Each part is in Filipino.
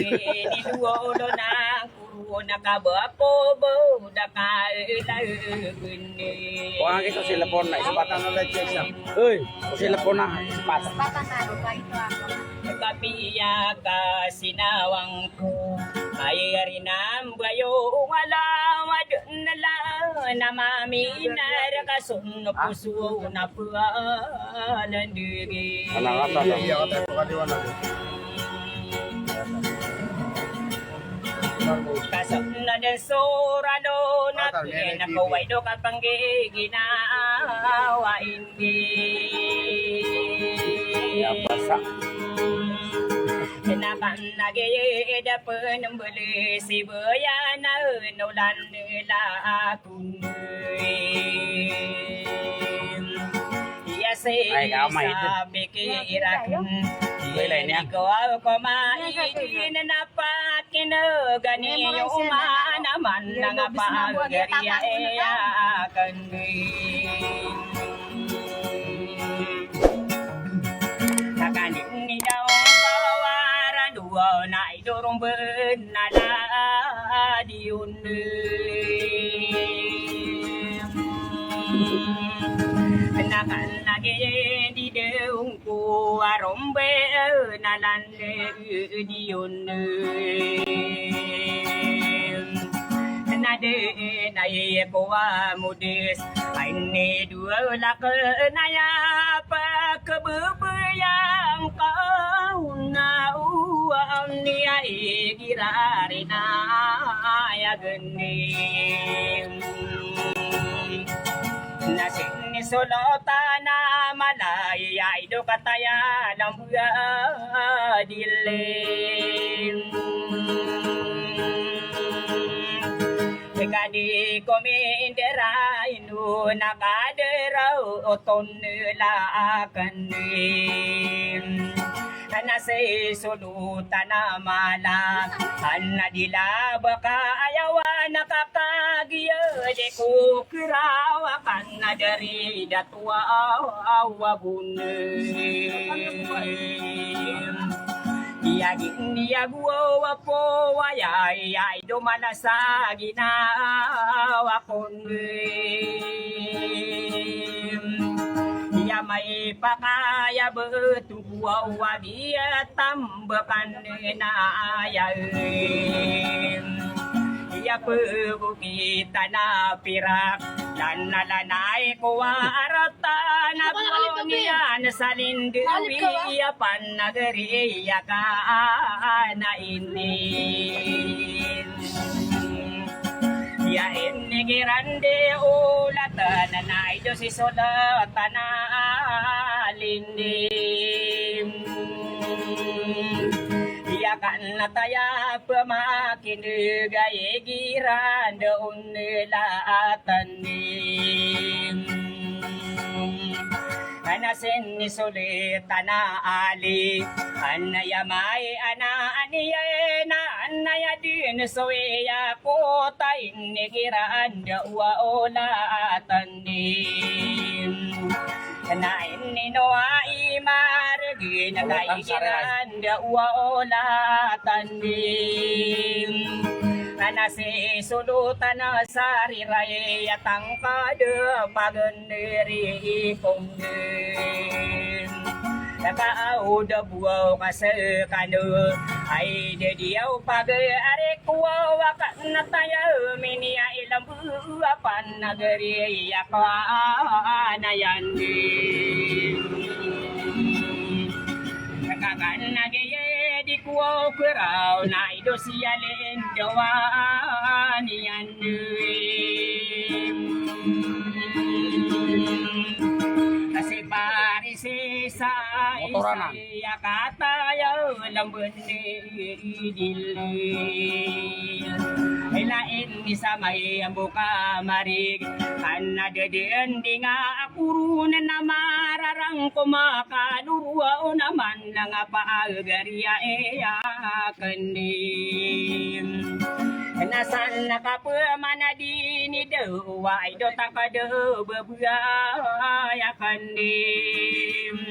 ni duolo na kuro nakabapo bo nakailagunni. Kuha kita sila po na isipatan na lang siya. Uy, sila po na isipatan. Isipatan na, ba ito ako. Kapiya ka sinawang ko ay rinam bayo ngalawad nala namaminar kasun puso na palandigi. Anak kata lang. Iya kata ko kadiwan na. Kasap na del sorado na pinakaway do kapanggi ginawa hindi. Ya basa. Nakan nagayeda penembeli si bayana nulan nila akunoy. Iya sabi kirakun. Ikaw ko maigin napat kinagani yung manaman ng pagariya eyakan. Nakanin ni daw bawaran duwa na idorong benala diun. Nakan lagi di deung ku arombe nalan diun. Nade nai ko mudis aini dua lak naya pa kebebeyang kau na uam ni ai girarina ya genim. Nasin ni solotana malaya ido kataya lambuya dilim. Kadi komi indera inu nakadera oton la akanim. Nase sulutan na mala anadila baka ayawa nakakagiya de ko kirawa kan dari datwa awabunim. Iya gini ya gua wapo wayai ai do malasa ginawa kunim. Iya mai pakaya betua wadia tambakan na ayaim. Iya pebukita na pirak dan nalanay ko arata na buonian salindewi iya panagari iya ka na inin. Ya ini girande ulatan na ido si solatan na lindim. Ya kan nataya pemakin gaya girande unilatan nim. Anasin ni sulitan na ali anaya mai ana aniya na anaya din soya ko tain ni girande wa olatan nim. Na ini noa imar gina kay giranda uwaola tandim. Nasi sulutan na sariray atang kada pagandiri kongdim. Nakauda buaw kasakano ay dediyaw pag-arik wawakan na tayo minia ilang buwapan nagari yakwa na yan din. Nakakan nagaya di kuwaw kuraw na ido siya lendawa niyan din. Kasi pare sa isaya katayaw lambun didilir. Ay lain ni sa may buka marig kanadadeen di nga akurunan na mararang kumakadurwa o naman lang paagariya kandim. Nasan nakapamana dini dawa ay do takado babuya kandim.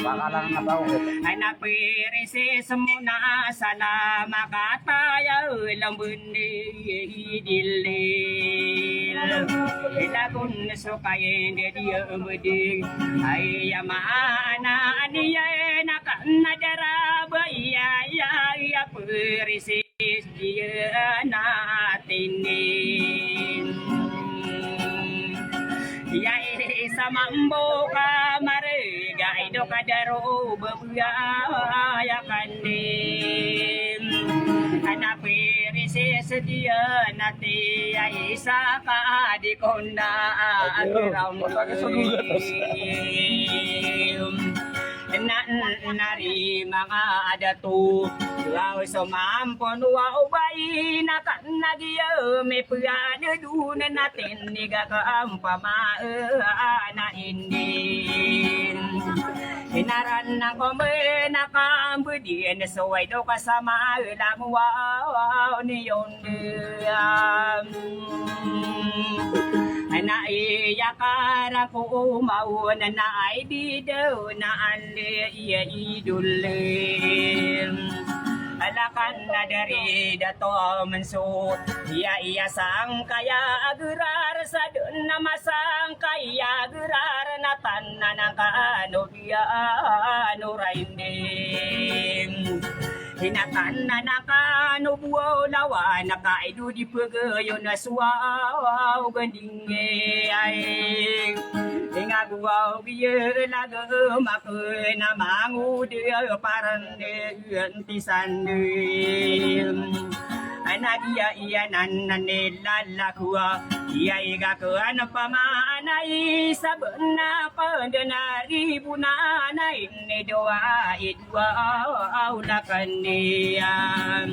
Baka lang na tao. Ay napirisis mo na sana makataya lambundi dilil ilagun sukayen dia mudig ay yamana niya nakanadara baya ya pirisis dia natinin Yai sama mboka marega ido kadaro bebuaya kandim Anapiri sedia nati yai saka di konda akiram nari mga adatu Lau sumampon wa ubay nakanagya me pagana duna natin niga kaampama na indin Inaran ng kome nakambudin suway do kasama lang wow niyon na iyakara ko umaw na ay di daw na ali iya idulim alakan na dari dato mansut iya sang kaya agurar sa dun na masang kaya agurar na tanan ang kaano biya ano rainding Hinatan na nakanubuaw lawa nakaido di pagayo na suwaw ganding ay Ingaguaw biya lagam ako na mangudi parang tisan Anagia iya nananilalakuwa Iya iga ko ano pamanay Sabon pandanari bunanay Nidoa idwa aulakan niyan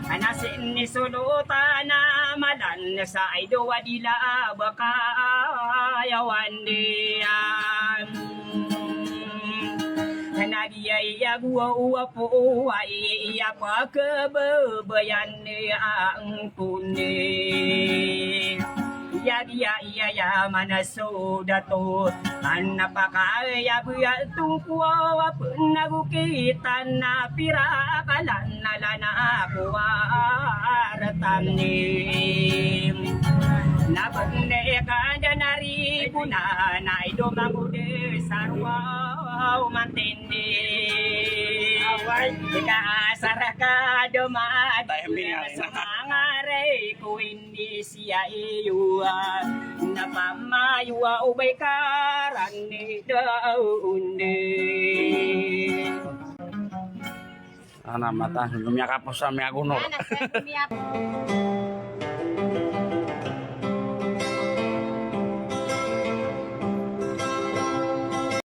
Anasin ni sulutan na malan Sa idoa dila baka ayawan niyan Nagiyaya guwa po ay iya pa kababayan ang puni Iya manaso dato An napakaya buya tungkuwa Nagukitan na pirakalan Nalana kuwa aratanim Nabunde kada naripuna na idomagude sarwaw mantindi Ikaasara ka dumadi sa mga rey ko hindi siya iyuwa Napamayuwa ubay karani daundi Ana mata, lumiyakap po sa mga gunor. Anak, saya